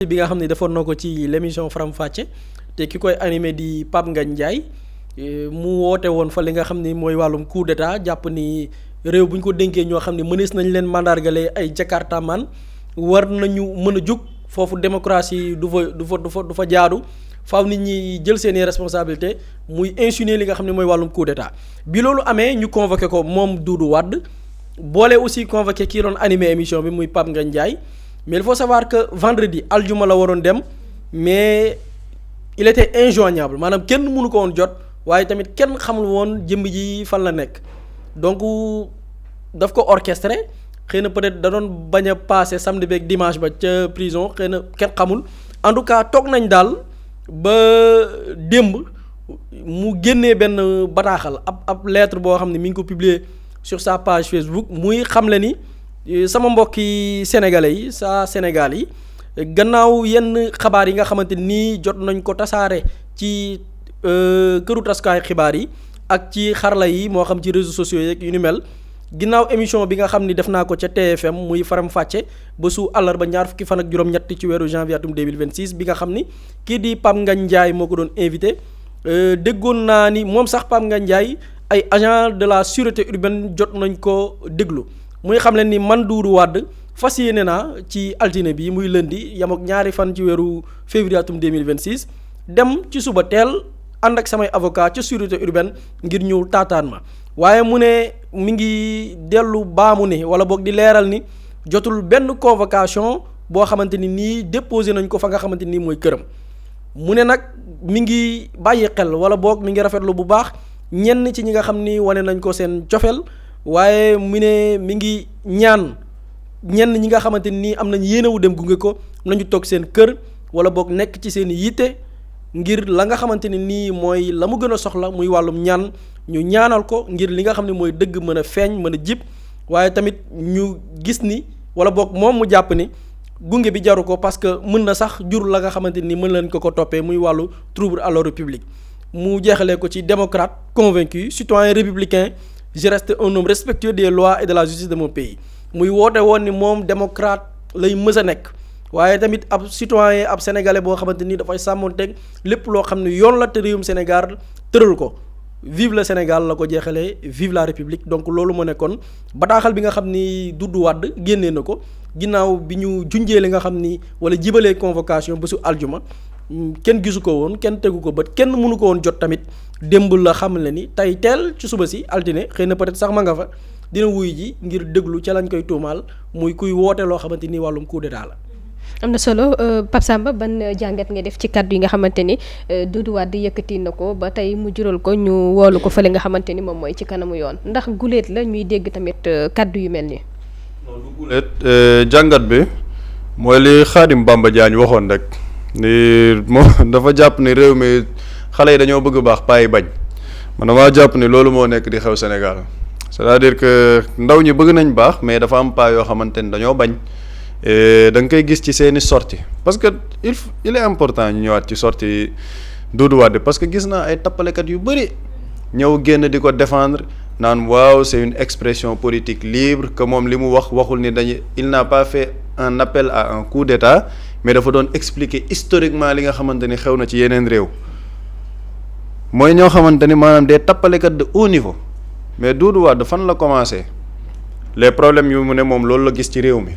bi nga xam ne defoon na ko ci l'émission Faram Facce te ki koy animé di Pape Ngagne Ndiaye mu woote woon fa li nga xam ni mooy wàllum coup d'état jàpp ni réew bu ñu ko dénkee ñoo xam ne mënees nañ leen mandargale ay Jakarta man war nañu mën a jug foofu démocratie du fa jaadu faaw nit ñi jël seeni responsabilité muy insinuer li nga xam ne mooy wàllum coup d'état bi loolu amee ñu convoqué ko moom Doudou Wade boole aussi convoqué kii doon animé émission bi muy Pape Ngagne Ndiaye mais il faut savoir que vendredi aljuma la waroon dem mais il était injoignable maanaam kenn mënu ko woon jot waaye tamit kenn xamul woon jëmm ji fan la nekk donc daf ko orchestré xëy na peut-être da doon bañ a passé samedi beeg dimanche ba ca prison xëy na kenn xamul en tout cas toog nañ daal ba démb mu génnee benn bataaxal ab lettre boo xam ne mi ngi ko publier sur sa page Facebook muy xamle ni sama mbokki sénégalais yi Sénégal yi gannaaw yenn xabaar yi nga xamante nii jot nañ ko tasaare ci këru taskaay xibaar yi ak ci xarala yi moo xam ci réseaux sociaux yeeg yu ni mel ginnaaw émission bi nga xam ni def naa ko ca TFM muy Faram Facce ba su àllarba ñaar fukki fan ak juróom-ñett ci weeru janvier atum 2026 bi nga xam ni kii di Pape Ngagne Ndiaye moo ko doon invité déggoon naa ni moom sax Pape Ngagne Ndiaye ay agent de la sûreté urbaine jot nañ ko déglu muy xam leen ni man Doudou Wade fas yéene naa ci altine bi muy lundi yam ak ñaari fan ci weeru février atum 2026 dem ci suba teel ànd ak samay avocat ca sûreté urbaine ngir ñëw taataan ma waaye mu ne mi ngi dellu baamu ne wala boog di leeral ni jotul benn convocation boo xamante ni nii déposé nañ ko fa nga xamante ni mooy këram mu ne nag mi ngi bàyyi xel wala boog mi ngi rafetlu bu baax ñenn ci ñi nga xam ni wane nañ ko seen cofeel waaye mu ne mi ngi ñaan ñenn ñi nga xamante ni am nañ yéenewu dem gunge ko nañu toog seen kër wala boog nekk ci seen yitte ngir la nga xamante ni nii mooy la mu gën a soxla muy wàllum ñaan ñu ñaanal ko ngir li nga xam ne mooy dëgg mën a feeñ mën a jib waaye tamit ñu gis ni wala boog moom mu jàpp ni gunge bi jaru ko parce que mën na sax jur la nga xamante ni mën leen ko toppee muy wàllu trouble à l'ordre public mu jeexalee ko ci démocrate convaincu citoyen républicain je reste un homme respectueux des lois et de la justice de mon pays muy woote woon ni moom démocrate lay mës a nekk waaye tamit ab citoyen ab sénégalais boo xamante ni dafay sàmmonteeg lépp loo xam ne yoon la te réewum Sénégal tëral ko vive le Sénégal la ko jeexalee vive la République donc loolu moo nekkoon bataaxal bi nga xam ni Doudou Wade génnee na ko ginnaaw bi ñu junjee li nga xam ni wala jibalee convocation bésu aljuma kenn gisu ko woon kenn tegu ko bët kenn mënu ko woon jot tamit démb la xam le ni tey teel ci suba si altine xëy na peut-être sax ma nga fa dina wuy ji ngir déglu ca lañ koy tuumaal muy kuy woote loo xamante ni wàllum coup d'état la. am na solo Pape Samba ban jàngat nga def ci kaddu yi nga xamante ni Doudou Wade yëkkati na ko ba tey mu jural ko ñu woolu ko fële nga xamante ni moom mooy ci kanamu yoon ndax guléet la ñuy dégg tamit kaddu yu mel nii. non du guléet jàngat bi mooy li Khadim Bamba Diagne waxoon rek ni moom dafa jàpp ni réew mi xale yi dañoo bëgg baax paa yi bañ man damaa jàpp ni loolu moo nekk di xew Sénégal c'est-à-dire que ndaw ñi bëgg nañ baax mais dafa am paa yoo xamante ni dañoo bañ. da nga koy gis ci seeni sortie parce que il est important ñu ñëwaat ci sortie Doudou Wade parce que gis naa ay tappalekat yu bëri ñëw génn di ko défendre naan waaw c'est une expression politique libre que moom li mu waxul ni dañu il n'a pas fait un appel à un coup d'état mais dafa doon expliquer historiquement li nga xamante ni xew na ci yeneen réew mooy ñoo xamante ni maanaam des tappalekat de haut niveau mais Doudou Wade fan la commencé les problèmes yu mu ne moom loolu la gis ci réew mi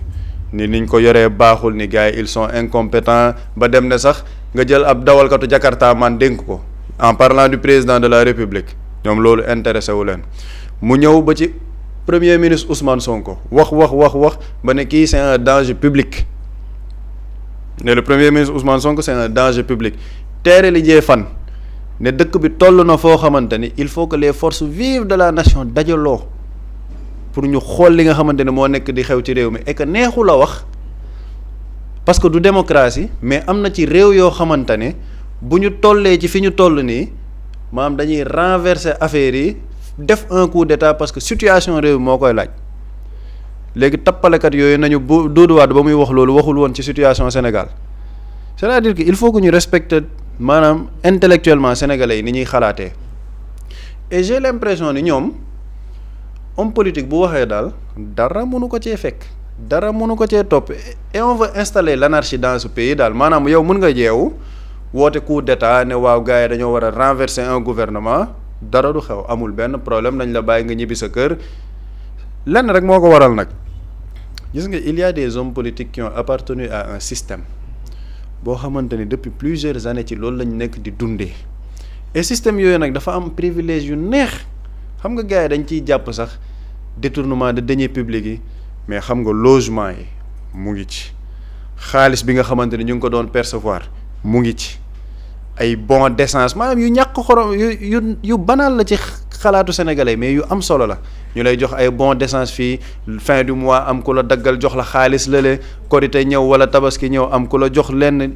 ni niñ ko yoree baaxul ni gars yi ils sont incompétents ba dem ne sax nga jël ab dawalkatu Jakarta man dénk ko en parlant du président de la République ñoom loolu intéressé wu leen mu ñëw ba ci premier ministre Ousmane Sonko wax ba ne kii c'est un danger public ne le premier ministre Ousmane Sonko c'est un danger public teere li jee fan ne dëkk bi toll na foo xamante ni il faut que les forces vives de la nation dajaloo pour ñu xool li nga xamante ne moo nekk di xew ci réew mi et que neexu la wax parce que du démocratie mais am na ci réew yoo xamante ne bu ñu tollee ci fi ñu toll nii maanaam dañuy renverser affaire yi def un coup d'état parce que situation réew moo koy laaj léegi tappalekat yooyu nañu bu Doudou Wade ba muy wax loolu waxul woon ci situation Sénégal c'est-à-dire que il faut que ñu respecter maanaam intellectuellement sénégalais yi ni ñuy xalaatee et j'ai l'impression ni ñoom homme politique bu waxee daal dara mënu ko cee fekk dara mënu ko cee topp et on veut installer l'anarchie dans ce pays daal maanaam yow mën nga jeewu woote coup d'état ne waaw gars yi dañoo war a renverser un gouvernement dara du xew amul benn problème nañ la bàyyi nga ñibbi sa kër lenn rek moo ko waral nag gis nga il y a des hommes politiques qui ont appartenu à un système boo xamante ni depuis plusieurs années ci loolu lañ nekk di dundee et système yooyu nag dafa am privilège yu neex xam nga gars yi dañ ciy jàpp sax détournement de deniers publics yi mais xam nga logement yi mu ngi ci xaalis bi nga xamante ni ñu ngi ko doon percevoir mu ngi ci ay bons d'essence maanaam yu ñàkk xorom yu banal la ci xalaatu sénégalais mais yu am solo la ñu lay jox ay bons d'essence fii fin du mois am ku la daggal jox la xaalis lële korite ñëw wala tabaski ñëw am ku la jox lenn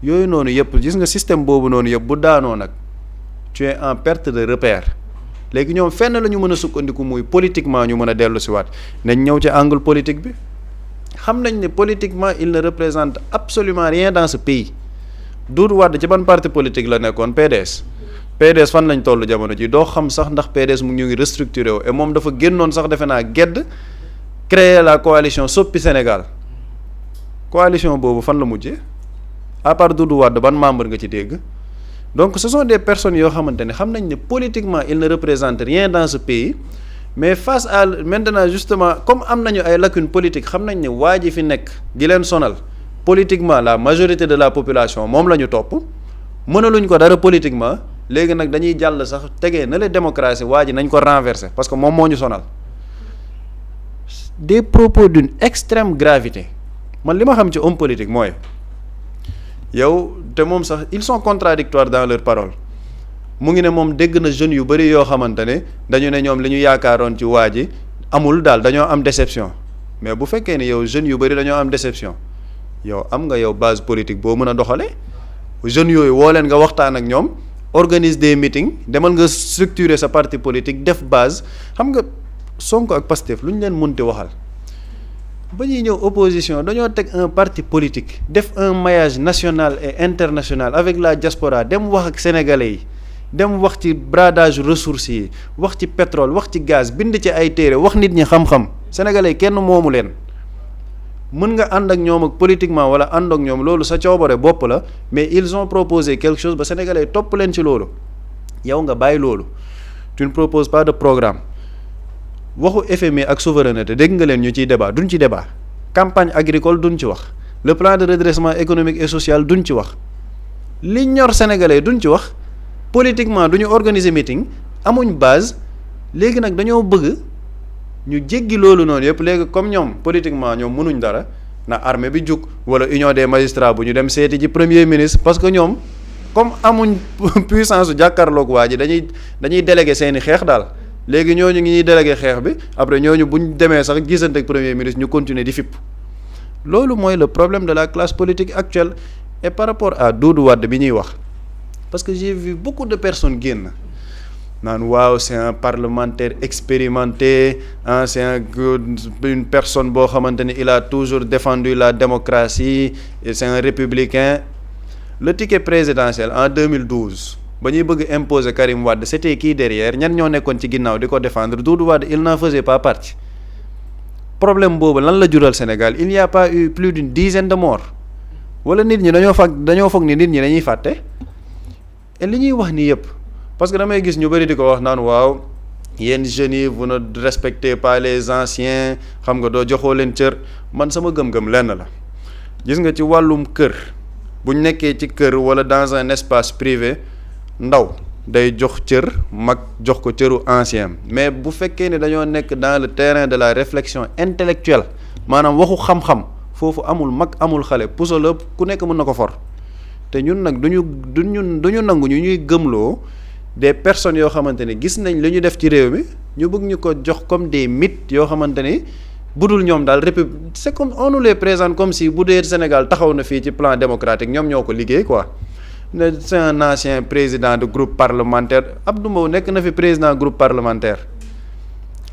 yooyu noonu yëpp gis nga système boobu noonu yëpp bu daanoo nag tu es en perte de repère léegi ñoom fenn la ñu mën a sukkandiku muy politiquement ñu mën a dellu si waat nañ ñëw ci angle politique bi xam nañ ne politiquement il ne représente absolument rien dans ce pays Doudou Wade ci ban parti politique la nekkoon PDS fan lañ toll jamono ji doo xam sax ndax PDS mu ñu ngi restructuré wu et moom dafa génnoon sax defe naa gedd créer la coalition Soppi Sénégal coalition boobu fan la mujjee à part Doudou Wade ban membre nga ci dégg donc ce sont des personnes yoo xamante ne xam nañ ne politiquement il ne représente rien dans ce pays mais face à maintenant justement comme am nañu ay lacunes politiques xam nañ ne waa ji fi nekk di leen sonal politiquement la majorité de la population moom la ñu topp mënaluñ ko dara politiquement léegi nag dañuy jàll sax tegee na la démocratie waa ji nañ ko renverser parce que moom moo ñu sonal des propos d'une extrême gravité man li ma xam ci homme politique mooy yow te moom sax ils sont contradictoires dans leurs paroles mu ngi ne moom dégg na jeunes yu bëri yoo xamante ne dañu ne ñoom li ñu yaakaaroon ci waa ji amul daal dañoo am déception mais bu fekkee ne yow jeunes yu bëri dañoo am déception yow am nga yow base politique boo mën a doxalee jeunes yooyu woo leen nga waxtaan ak ñoom organise des meetings demal nga structurer sa parti politique def base xam nga Sonko ak Pastef lu ñu leen munti waxal ba ñuy ñëw opposition dañoo teg un parti politique def un maillage national et international avec la diaspora dem wax ak sénégalais yi dem wax ci bradage ressources yi wax ci pétrole wax ci gaz bind ci ay téere wax nit ñi xam-xam sénégalais yi kenn moomu leen mën nga ànd ak ñoom ak politiquement wala ànd ak ñoom loolu sa coobare bopp la mais ils ont proposé quelque chose ba sénégalais yi topp leen ci loolu yow nga bàyyi loolu tu ne proposes pas de programme waxu FMI ak souveraineté dégg nga leen ñu ciy débat duñ ci débat campagne agricole duñ ci wax le plan de redressement économique et social duñ ci wax li ñor sénégalais duñ ci wax politiquement duñu organiser meeting amuñ base léegi nag dañoo bëgg ñu jéggi loolu noonu yëpp léegi comme ñoom politiquement ñoom mënuñ dara na armée bi jug wala union des magistrats bu ñu dem seeti ji premier ministre parce que ñoom comme amuñ puissance su jàkkaarloog waa ji dañuy délégué seeni xeex daal léegi ñooñu ngi ñuy délégué xeex bi après ñooñu buñ demee sax gisante ak premier ministre ñu continuer di fipp loolu mooy le problème de la classe politique actuelle et par rapport à Doudou Wade bi ñuy wax parce que j'ai vu beaucoup de personnes génn naan waaw c'est un parlementaire expérimenté c'est une personne boo xamante ni il a toujours défendu la démocratie et c'est un républicain le ticket présidentiel en 2012 ba ñuy bëgg imposer Karim Wade c'était qui derrière ñan ñoo nekkoon ci ginnaaw di ko défendre Doudou Wade il n'en faisait pas partie problème boobu lan la jural Sénégal il n'y a pas eu plus d'une dizaine de morts wala nit ñi dañoo foog ni nit ñi dañuy fàtte et li ñuy wax nii yëpp parce que damay gis ñu bëri di ko wax naan waaw yéen jeunes yi vous ne respectez pas les anciens xam nga doo joxoo leen cër man sama gëm-gëm lenn la gis nga ci wàllum kër buñ nekkee ci kër wala dans un espace privé ndaw day jox cër mag jox ko cëru ancien mais bu fekkee ne dañoo nekk dans le terrain de la réflexion intellectuelle maanaam waxu xam-xam foofu amul mag amul xale puso la ku nekk mën na ko for te ñun nag duñu nangu ñu ñuy gëmloo des personnes yoo xamante ne gis nañ li ñu def ci réew mi ñu bëgg ñu ko jox comme des mythes yoo xamante ni budul ñoom daal c'est comme on nous les présente comme si bu dee Sénégal taxaw na fii ci plan démocratique ñoom ñoo ko liggéey quoi ne c'est un ancien président de groupe parlementaire Abdou Mbow nekk na fi président groupe parlementaire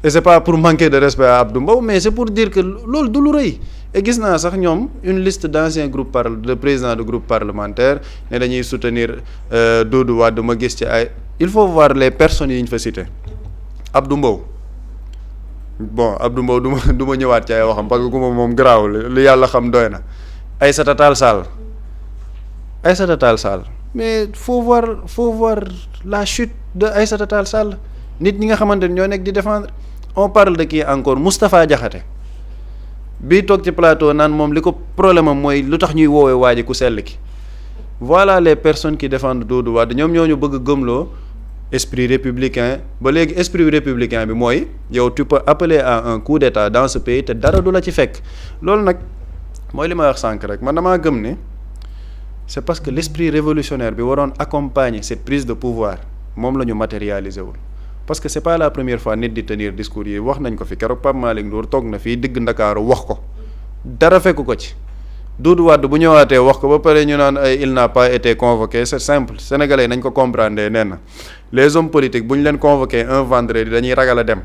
et c'est pas pour manquer de respect à Abdou Mbow mais c'est pour dire que loolu du lu rëy et gis naa sax ñoom une liste d'anciens groupes de présidents de groupe parlementaire ne dañuy soutenir Doudou Wade ma gis ci ay il faut voir les personnes yi ñu fa cité Abdou Mbow bon Abdou Mbow du ma ñëwaat ci ay waxam parce que ku ma moom garaawul li yàlla xam doy na Aïssata Tall Sall mais faut voir la chute de Aïssata Tall Sall nit ñi nga xamante ni ñoo nekk di défendre on parle de kii encore Moustapha Diakhaté bii toog ci plateau naan moom li ko problème am mooy lu tax ñuy woowee waa ji ku sell ki voilà les personnes qui défendent Doudou Wade ñoom ñoo ñu bëgg gëmloo esprit républicain ba léegi esprit républicain bi mooy yow tu peux appeler à un coup d'état dans ce pays te dara du la ci fekk loolu nag mooy li ma wax sànq rek man damaa gëm ni c'est parce que l'esprit révolutionnaire bi waroon accompagner cette prise de pouvoir moom la ñu matérialiser wul parce que c'est pas la première fois nit di tenir discours yi wax nañ ko fi keroog Pape Malick Ndour toog na fii digg Ndakaaru wax ko dara fekku ko ci Doudou Wade bu ñëwaatee wax ko ba pare ñu naan ay il n'a pas été convoqué c'est simple sénégalais nañ ko comprendre nee na les hommes politiques bu ñu leen convoqué un vendredi dañuy ragal a dem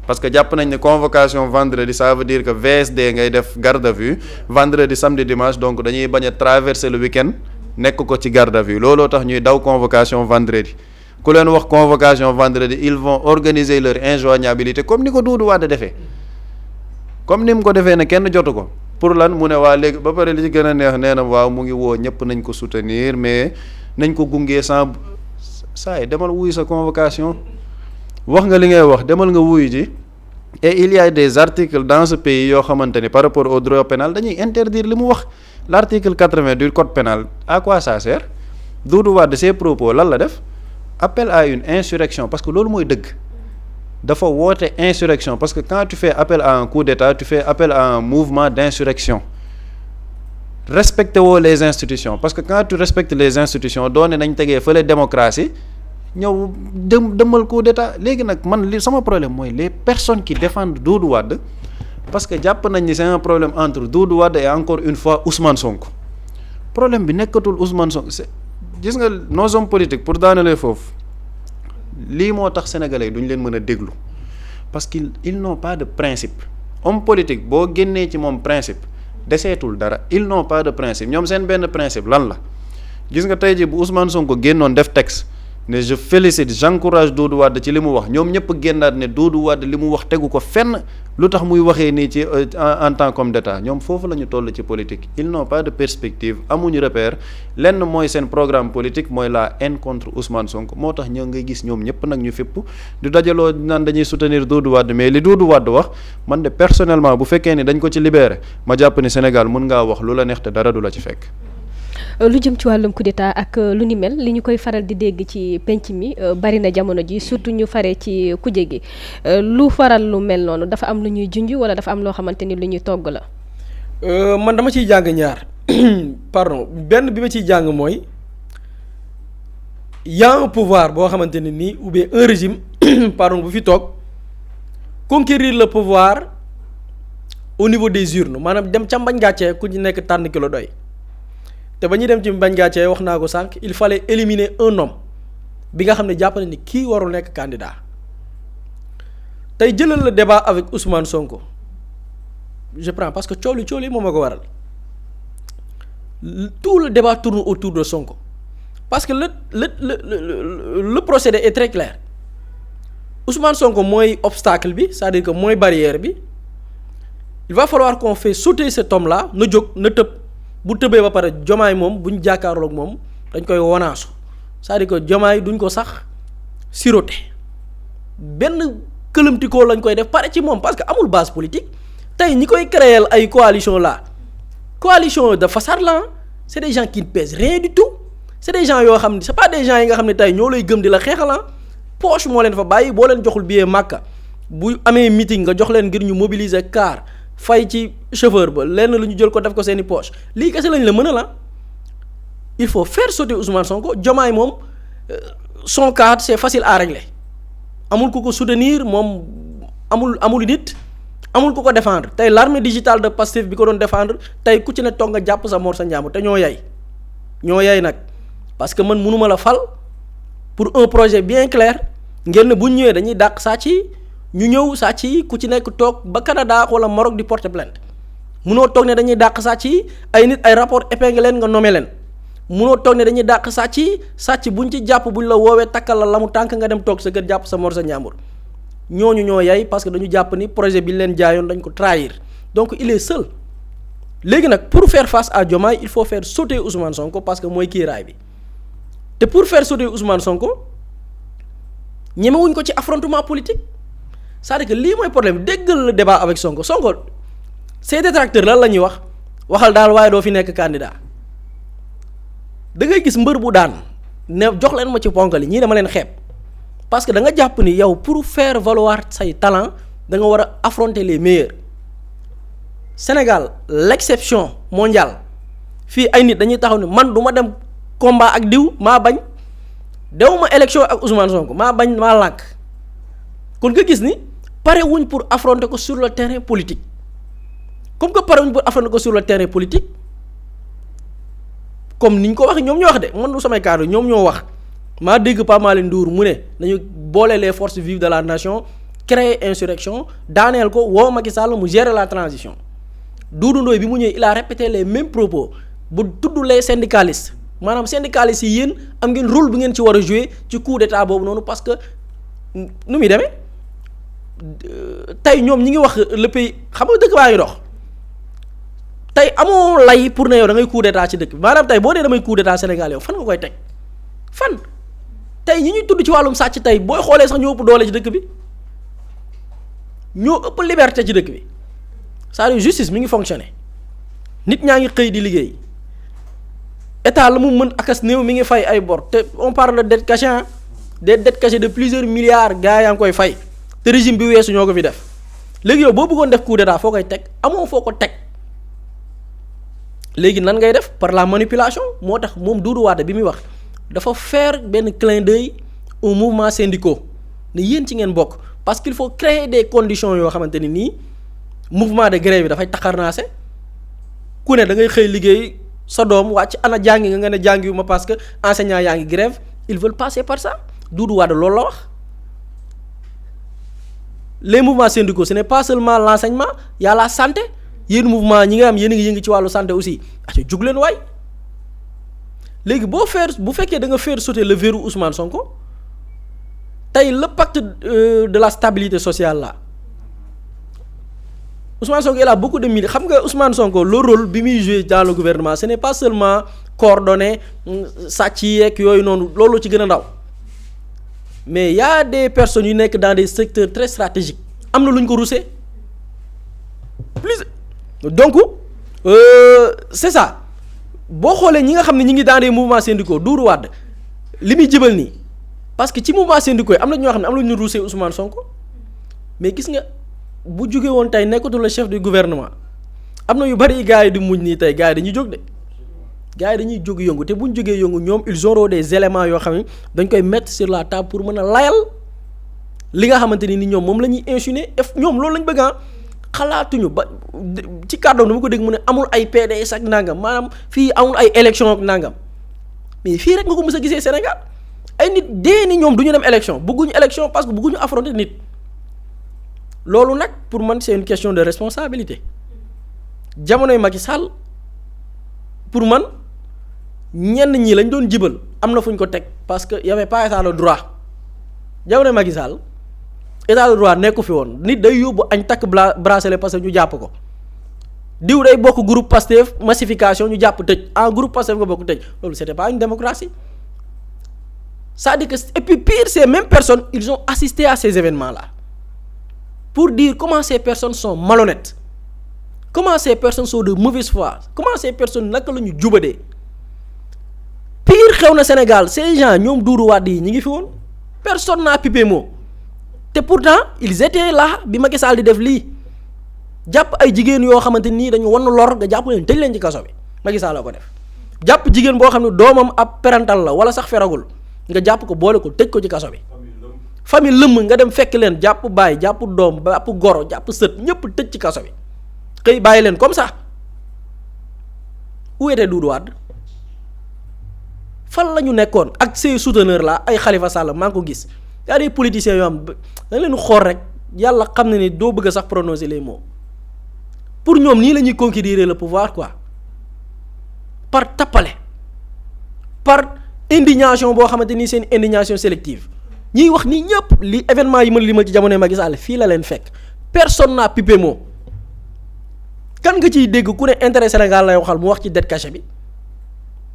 parce que jàpp nañ ne convocation vendredi ça veut dire que VSD ngay def garde à vue vendredi samedi dimanche donc dañuy bañ a traverser le week-end nekk ko ci garde à vue looloo tax ñuy daw convocation vendredi ku leen wax convocation vendredi ils vont organiser leur injoignabilité comme ni ko Doudou Wade defee comme ni mu ko defee ne kenn jotu ko pour lan mu ne waa léegi ba pare li ci gën a neex nee na waaw mu ngi woo ñëpp nañ ko soutenir mais nañ ko gungee sans saa yi demal wuyu sa convocation wax nga li ngay wax demal nga wuyu ji et il y a des articles dans ce pays yoo xamante ni par rapport au droit pénal dañuy interdire li mu wax l'article 80 du code pénal à quoi ça sert Doudou Wade ses propos lan la def appel à une insurrection parce que loolu mooy dëgg dafa woote insurrection parce que quand tu fais appel à un coup d'état tu fais appel à un mouvement d'insurrection respecté woo les institutions parce que quand tu respectes les institutions doone nañ tegee fële démocratie ñëw demal coup d'état léegi nag man li sama problème mooy les personnes qui défendent Doudou Wade parce que jàpp nañ ni c'est un problème entre Doudou Wade et encore une fois Ousmane Sonko problème bi nekkatul Ousmane Sonko gis nga nos hommes politiques pour daanelee foofu lii moo tax sénégalais yi duñ leen mën a déglu parce que ils n'ont pas de principe homme politique boo génnee ci moom principe deseetul dara ils n'ont pas de principe ñoom seen benn principe lan la gis nga tey ji bu Ousmane Sonko génnoon def texte ne je félicite j'encourage Doudou Wade ci li mu wax ñoom ñëpp génnaat ne Doudou Wade li mu wax tegu ko fenn lu tax muy waxee nii ci en tant qu'homme d'état ñoom foofu la ñu toll ci politique ils n'ont pas de perspective amuñu repère lenn mooy seen programme politique mooy la haine contre Ousmane Sonko moo tax ñoo ngay gis ñoom ñëpp nag ñu fépp du dajaloo naan dañuy soutenir Doudou Wade mais li Doudou Wade wax man de personnellement bu fekkee ni dañ ko ci libéré ma jàpp ni Sénégal mën ngaa wax lu la neex te dara du la ci fekk. lu jëm ci wàllum coup d'état ak lu ni mel li ñu koy faral di dégg ci penc mi bari na jamono ji surtout ñu faree ci kuje gi lu faral lu mel noonu dafa am lu ñuy junj wala dafa am loo xamante ni lu ñuy togg la. man dama ciy jàng ñaar pardon benn bi ma ciy jàng mooy y a un pouvoir boo xamante ne nii ou bien un régime pardon bu fi toog conquérir le pouvoir au niveau des urnes maanaam dem ca mbañ gàccee ku ci nekk tànn ki la doy. te ba ñuy dem ci mbañ gàccee wax naa ko sànq il fallait éliminer un homme bi nga xam ne jàpp na ni kii warul nekk candidat tey jëlal le débat avec Ousmane Sonko je prends parce que coow li moom a ko waral tout le débat tourne autour de Sonko parce que le procédé est très clair Ousmane Sonko mooy obstacle bi c'est-à-dire que mooy barrière bi il va falloir qu'on fait sauter cet homme là na jóg na tëb. bu tëbee ba pare jomaay moom bu ñu jàkkaarloog moom dañ koy wanaasu c'est-à-dire que jomaay duñ ko sax siroté benn këlëmtikoo lañ koy def pare ci moom parce que amul base politique tey ñi koy créer ay coalition de façade là c'est des gens qui ne pèsent rien du tout c'est des gens yoo xam ne c'est pas des gens yi nga xam ne tey ñoo lay gëm di la xeexala poche moo leen fa bàyyi boo leen joxul billet Makka bu amee meeting nga jox leen ngir ñu mobiliser car fay ci chauffeur ba lenn lu ñu jël ko def ko seeni poche lii kese lañ la mën a la il faut faire sauter Ousmane Sonko Diomaye moom son cas c'est facile à régler amul ku ko soutenir moom amul nit amul ku ko défendre tey l'armée digitale de Pastef bi ko doon défendre tey ku ci ne toog nga jàpp sa mor sa njàmbur te ñoo yay nag parce que man mënuma la fal pour un projet bien clair ngeen ne bu ñu ñëwee dañuy dàq sàcc yi ñu ñëw sàcc yi ku ci nekk toog ba Canada wala Maroc di porter plainte munoo toog ne dañuy dàq sàcc yi ay nit ay rapport épinglé leen nga nommé leen munoo toog ne dañuy dàq sàcc yi sàcc buñ ci jàpp buñ la woowee takkal la mu tànk nga dem toog sa kër jàpp sa mor sa njàmbur ñooñu ñoo yay parce que dañu jàpp ni projet bi leen jaayoon dañ ko trahir donc il est seul léegi nag pour faire face à Diomaye il faut faire sauter Ousmane Sonko parce que mooy kiiraay bi te pour faire sauter Ousmane Sonko ñemewuñ ko ci affrontement politique c'est-à-dire que lii mooy problème déggal le débat avec Sonko ses détracteurs lan la ñuy waxal daal waaye doo fi nekk candidat da ngay gis mbër bu daan ne jox leen ma ci ponkali ñii dama leen xeeb parce que da nga jàpp ni yow pour faire valoir say talent da nga war a affronter les meilleurs Sénégal l'exception mondiale fii ay nit dañuy taxaw ni man du ma dem combat ak diw maa bañ dewuma élection ak Ousmane Sonko maa bañ maa lànk kon nga gis ni pare wuñ pour affronter ko sur le terrain politique comme que pare wuñ pour affronter ko sur le terrain politique comme niñ ko waxee ñoom ñoo wax de man du samay cadre ñoom ñoo wax maa dégg Pape Malick Ndour mu ne nañu boole les forces vives de la nation créer insurrection daaneel ko woo Macky Sall mu gérer la transition Doudou Ndoye bi mu ñëwee il a répété les mêmes propos bu tudd les syndicalistes maanaam syndicalistes yi yéen am ngeen rôle bi ngeen ci war a jouer ci coup d'état boobu noonu parce que nu muy demee tey ñoom ñi ngi wax le pays xam nga dëkk baa ngi dox tey amoo lay pour ne yow da ngay coup d'état ci dëkk bi maanaam tey boo dee damay coup d'état Sénégal yow fan nga koy teg fan tey ñi ñuy tudd ci wàllum sàcc tey booy xoolee sax ñoo ëpp doole ci dëkk bi ñoo ëpp liberté ci dëkk bi c'est-à-dire justice mi ngi fonctionner nit ñaa ngi xëy di liggéey état la mu mën akas néew mi ngi fay ay bor te on parle de dette cachée des dettes cachées de plusieurs milliards gars yaa ngi koy fay te régime bi weesu ñoo ko fi def léegi yow boo bëggoon def coup d'état foo koy teg amoo foo ko teg léegi nan ngay def par la manipulation moo tax moom Doudou Wade bi muy wax dafa faire benn clin d'œil au mouvement syndicaux ne yéen ci ngeen bokk parce qu'il faut créer des conditions yoo xamante ni nii mouvement de grève bi dafay taxarnaase ku ne da ngay xëy liggéey sa doom wàcc ana jàngi nga ne jàngiwu ma parce que enseignant yaa ngi grève ils veulent passer par ça Doudou Wade loolu la wax les mouvements syndicaux ce n'est pas seulement l'enseignement y a la santé yéen mouvement ñi nga am yéen a ngi yëngi ci wàllu santé aussi aca jug leen waay léegi bu fekkee da nga faire sauter le verrou Ousmane Sonko tey le pacte de la stabilité sociale là Ousmane Sonko il a beaucoup de militants xam nga Ousmane Sonko le rôle bi muy jouer dans le gouvernement ce n'est pas seulement coordonner sàcc yeeg yooyu noonu loolu ci gën a ndaw mais y a des personnes yu nekk dans des secteurs très stratégiques am na lu ñu ko rusé plus donc c'est ça boo xoolee ñi nga xam ne ñi ngi dans des mouvements syndicaux Doudou Wade li muy jëbal nii parce que ci mouvement syndicaux yi am na ñoo xam ne am na ñu rusé Ousmane Sonko mais gis nga bu jógee woon tey nekkatul le chef du gouvernement am na yu bari gars yi di muñ nii tey gars yi dañuy jóg de gars yi dañuy jóg yëngu te bu ñu jógee yëngu ñoom ils auront des éléments yoo xam ne dañ koy mettre sur la table pour mën a layal li nga xamante ni ñoom moom la ñuy insinuer ñoom loolu lañ bëgg a xalaatuñu ba ci kàddoom dama ko dégg mu ne amul ay PDS ak nangam maanaam fii amul ay élection ak nangam mais fii rek nga ko mës a gisee Sénégal ay nit dee ni ñoom du ñu dem élection bëgguñu élection parce que bëgguñu affronter nit loolu nag pour man c'est une question de responsabilité jamonoy Macky Sall pour man ñenn ñi lañ doon jibal am na fu ñu ko teg parce que y avait pas état de droit jamonoy Macky Sall état de droit nekku fi woon nit day yóbbu añ takk bracelet parce que ñu jàpp ko diw day bokk groupe Pastef massification ñu jàpp tëj en groupe Pastef nga bokk tëj loolu c'était pas une démocratie c'est-à-dire que et puis pire ces mêmes personnes ils ont assisté à ces événements-là pour dire comment ces personnes sont malhonnêtes comment ces personnes sont de mauvaise foi comment ces personnes naka la ñu jubadee pire xew na Sénégal ces gens ñoom Doudou Wade yi ñi ngi fi woon personne n'a pipé mot te pourtant ils étaient là bi Macky Sall di def lii jàpp ay jigéen yoo xamante nii dañu wan lor nga jàpp leen tëj leen ci kaso bi Macky Sall la ko def jàpp jigéen boo xam ne doomam ab parental la wala sax feragul nga jàpp ko boole ko tëj ko ci kaso bi famille lëmm nga dem fekk leen jàpp baay jàpp doom jàpp goro jàpp sët ñëpp tëj ci kaso bi xëy bàyyi leen comme ça où était Doudou Wade fan la ñu nekkoon ak ses souteneurs là ay Khalifa Sall maa ngi ko gis y a des politiciens yoo am da leen xool rek yàlla xam na ni doo bëgg a sax prononcer les mots pour ñoom nii la ñuy conquérir le pouvoir quoi par tappale par indignation boo xamante ni seen indignation sélective ñiy wax nii ñëpp li événement yi ma limal ci jamonoy Macky Sall fii la leen fekk personne n'a pipé mot kan nga ciy dégg ku ne intérêt Sénégal lay waxal mu wax ci dette cachée bi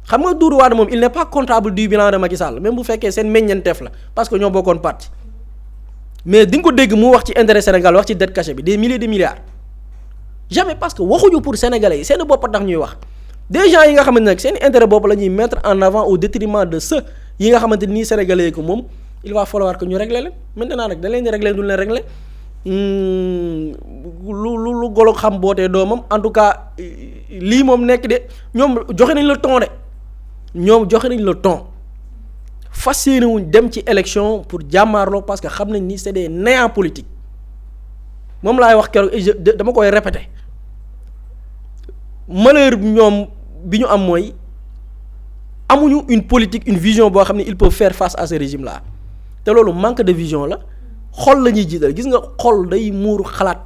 xam nga Doudou Wade moom il n'est pas comptable du bilan de Macky Sall même bu fekkee seen meññeenteef la parce que ñoo bokkoon parti mais di nga ko dégg mu wax ci intérêt Sénégal wax ci dette cachée bi des milliers de milliards jamais parce que waxuñu pour sénégalais yi seen bopp tax ñuy wax des gens yi nga xamante ne nag seen intérêt bopp la ñuy mettre en avant au détriment de ceux yi nga xamante ni sénégalais yi ko moom il va falloir que ñu régler leen maintenant nag da leen di régler duñ leen régler lu golo xam bootee doomam en tout cas lii moom nekk de ñoom joxe nañ la ton de ñoom joxe nañ la ton fas yéene wuñ dem ci élection pour jàmmaarloo parce que xam nañ ni c'est des néants politiques moom laay wax keroog dama koy répéter malheur ñoom bi ñu am mooy amuñu une politique une vision boo xam ne ils peuvent faire face à ce régime là te loolu manque de vision la xol la ñuy jiital gis nga xol day muuru xalaat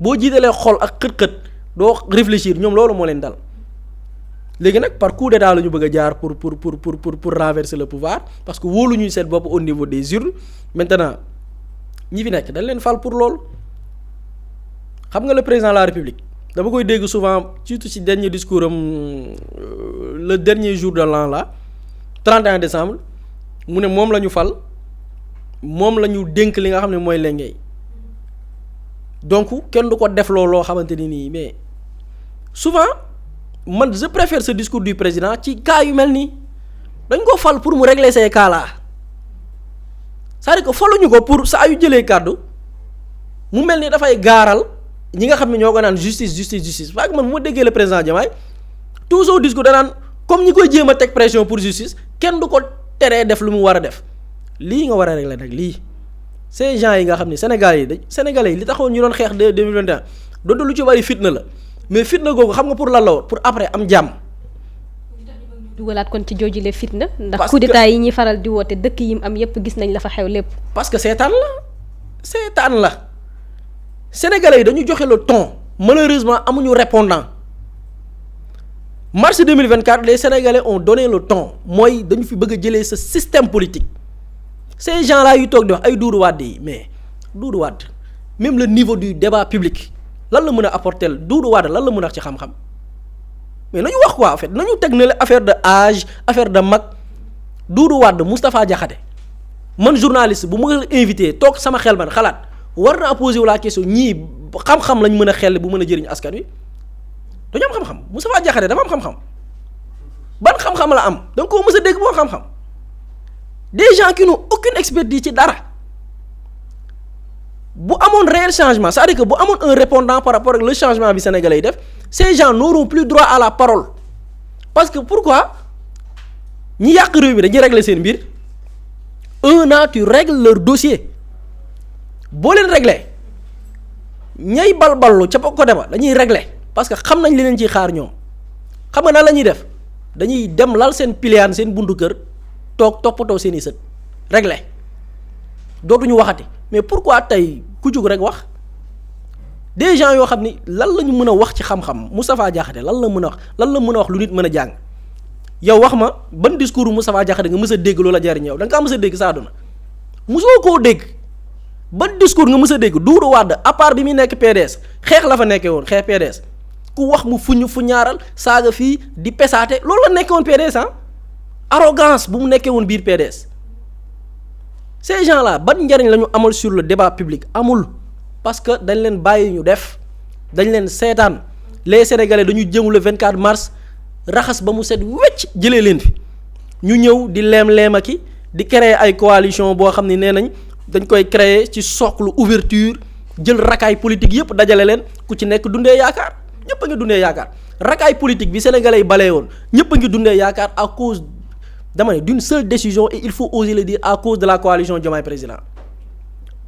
boo jiitalee xol ak xët-xët doo réfléchir ñoom loolu moo leen dal léegi nag par coup d'état la ñu bëgg a jaar pour renverser le pouvoir parce que wóolu ñuy seen bopp au niveau des urnes maintenant ñi fi nekk dañ leen fal pour loolu xam nga le président de la République dama koy dégg souvent surtout ci dernier discours am le dernier jour de l'an là 31 décembre mu ne moom la ñu fal moom la ñu dénk li nga xam ne mooy lengey donc kenn du ko def loo xamante ni nii mais souvent man je préfère ce discours du président ci cas yu mel nii dañ ko fal pour mu régler ces cas là c'est-à-dire que faluñu ko pour saa yu jëlee kàddu mu mel ni dafay gaaral ñi nga xam ne ñoo ko naan justice parce que man bu ma déggee le président Diomaye tout son discours danaan comme ñi koy jéem a teg pression pour justice kenn du ko teree def lu mu war a def lii nga war a régler nag lii ces gens yi nga xam ne Sénégalais yi li taxoon ñu doon xeex de 2021 doonte lu ci bari fitna la mais fitna googu xam nga pour lan la woon pour après am jàmm. dugalaat kon ci joojule fitna. ndax coup d'état yi ñuy faral di woote dëkk yi mu am yépp gis nañ la fa xew lépp. parce que seetaan la Sénégalais yi dañu joxe le ton malheureusement amuñu répondant mars 2024 les Sénégalais ont donné le ton mooy dañu fi bëgg a jëlee ce système politique ces gens là yu toog di wax ay Doudou Wade yi mais Doudou Wade même le niveau du débat public lan la mën a apporter Doudou Wade lan la mën a wax ci xam-xam mais nañu wax quoi en fait nañu teg na la affaire de âge affaire de mag Doudou Wade Moustapha Diakhaté man journaliste bu ma invité toog sama xel man xalaat war naa posé wu la question ñii xam-xam lañ mën a xel bu mën a jëriñ askan wi dañu am xam-xam Moustapha Diakhaté dafa am xam-xam ban xam-xam la am da nga koo mës a dégg boo xam-xam des gens qui n'ont aucune expertise ci dara bu amoon réel changement c'est-à-dire que bu amoon un répondant par rapport ak le changement bi Sénégalais yi def ces gens n'auront plus droit à la parole parce que pourquoi ñi yàq réew mi dañuy régler seen mbir un an tu règles leur dossier boo leen régler ñay balballu ca côté ba dañuy régler parce que xam nañ li leen ciy xaar ñoom xam nga nan la ñuy def dañuy dem lal seen piliyaan seen buntu kër toog toppatoo seen i sët régler dootuñu waxati mais pourquoi tey ku jug rek wax des gens yoo xam ni lan la ñu mën a wax ci xam-xam Moustapha Diakhaté lan la mën a wax lan la mën a wax lu nit mën a jàng yow wax ma ban discours Moustapha Diakhaté nga mës a dégg loola jariñ yow da nga kaa mës a dégg saa duna mosoo koo dégg ban discours nga mës a dégg Doudou Wade à part bi muy nekk PDS xeex la fa nekkee woon xeex PDS ku wax mu fu ñaaral saaga fii di pesaate loolu la nekkee woon PDS arrogance bu mu nekkee woon biir PDS ces gens là ban njariñ la ñu amal sur le débat public amul parce que dañ leen bàyyi ñu def dañ leen seetaan les Sénégalais dañu jëm le 24 mars raxas ba mu set wecc jëlee leen fi ñu ñëw di leem aki di créer ay coalition boo xam ne nee nañ dañ koy créer ci socle ouverture jël rakaay politique yëpp dajale leen ku ci nekk dundee yaakaar ñëpp a ngi dundee yaakaar rakaay politique bi Sénégalais yi balee woon ñëpp a ngi dundee yaakaar à cause dama ne d'une seule décision et il faut oser le dire à cause de la coalition Diomaye Président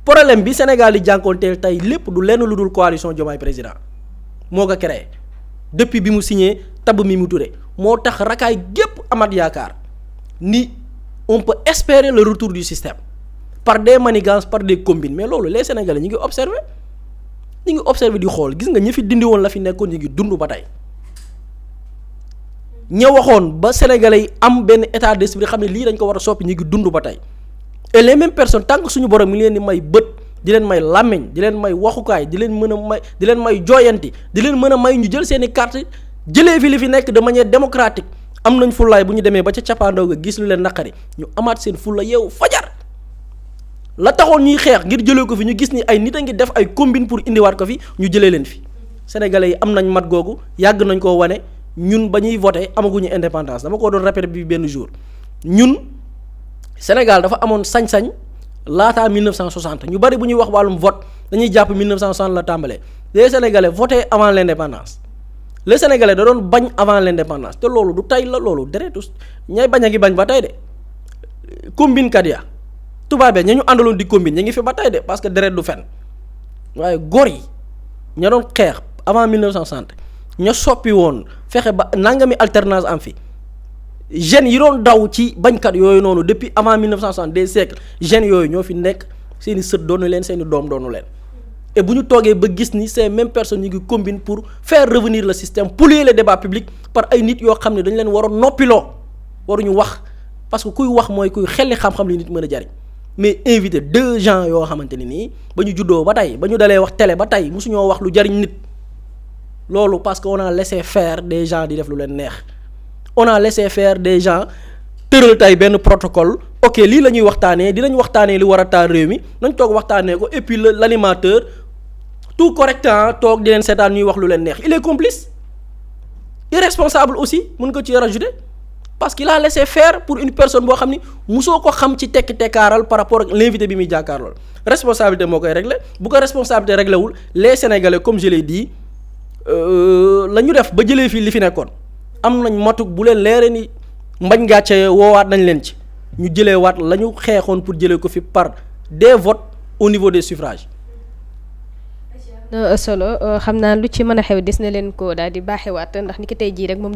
problème bi Sénégal yi jànkoonteel tey lépp du lenn lu dul coalition Diomaye Président moo ko créé depuis bi mu signé tabb Mimi Touré moo tax rakaay gépp amat yaakaar ni on peut espérer le retour du système par des manigances par des combines mais loolu les Sénégalais ñu ngi observer di xool gis nga ñi fi dindi woon la fi nekkoon ñu ngi dund ba tey ña waxoon ba Sénégalais yi am benn état d'esprit xam ne lii dañ ko war a soppi ñu ngi dund ba tey et les mêmes personnes tant que suñu borom mi leen di may bët di leen may làmmiñ di leen may waxukaay di leen mën a may di leen may jooyanti di leen mën a may ñu jël seeni carte jëlee fi li fi nekk de manière démocratique am nañ fullaay bu ñu demee ba ca cappaandaw ga gis lu leen naqari ñu amaat seen fulla yeewu fajar la taxoon ñuy xeex ngir jëlee ko fi ñu gis ni ay nit a ngi def ay combine pour indiwaat ko fi ñu jëlee leen fi sénégalais yi am nañ mat googu yàgg nañ koo wane ñun ba ñuy voté amaguñu indépendance dama ko doon répété bi benn jour ñun Sénégal dafa amoon sañ-sañ laataa 1960 ñu bari bu ñuy wax wàllum vote dañuy jàpp 1960 la tàmbalee les sénégalais voté avant l'indépendance les sénégalais da doon bañ avant l'indépendance te loolu du tey la loolu deretu ñay bañ a ngi bañ ba tey de combine kat ya tubaabee ña ñu àndaloon di combine ña ngi fi ba tey de parce que deret du fen waaye góor yi ña doon xeex avant 1960 ña soppi woon fexe ba nangami alternance am fi jeunes yi doon daw ci bañkat yooyu noonu depuis avant 1960 des siècles jeunes yooyu ñoo fi nekk seeni sët doonu leen seeni doom doonu leen et bu ñu toogee ba gis ni ces mêmes personnes ñu ngi combine pour faire revenir le système polluer le débat public par ay nit yoo xam ne dañ leen war a noppiloo waruñu wax parce que kuy wax mooy kuy xelli xam-xam li nit mën a jariñ mais invité 2 gens yoo xamante ne nii ba ñu juddoo ba tey ba ñu dalee wax télé ba tey mosuñoo wax lu jariñ nit loolu parce que on a laissé faire des gens di def lu leen neex on a laissé faire des gens tëral tey benn protocole ok lii la ñuy waxtaanee dinañ waxtaanee li war a taal réew mi nañ toog waxtaanee ko et puis l'animateur tout correctement toog di leen seetaan ñuy wax lu leen neex il est complice irresponsable aussi mun ko ci rajouter parce qu'il a laissé faire pour une personne boo xam ni musoo ko xam ci tekki tekkaaral par rapport ak l'invité bi muy jàkkaarlool responsabilité moo koy régler bu ko responsabilité réglé wul les sénégalais comme je l'ai dit la ñu def ba jëlee fii li fi nekkoon am nañ matuk bu leen leere ni mbañ gàcce woowaat nañ leen ci ñu jëlee waat la ñu xeexoon pour jëlee ko fi par des votes au niveau des suffrages. solo xam naa lu ci mën a xew des na leen ko daal di baaxewaat ndax ni ki tey jii rek moom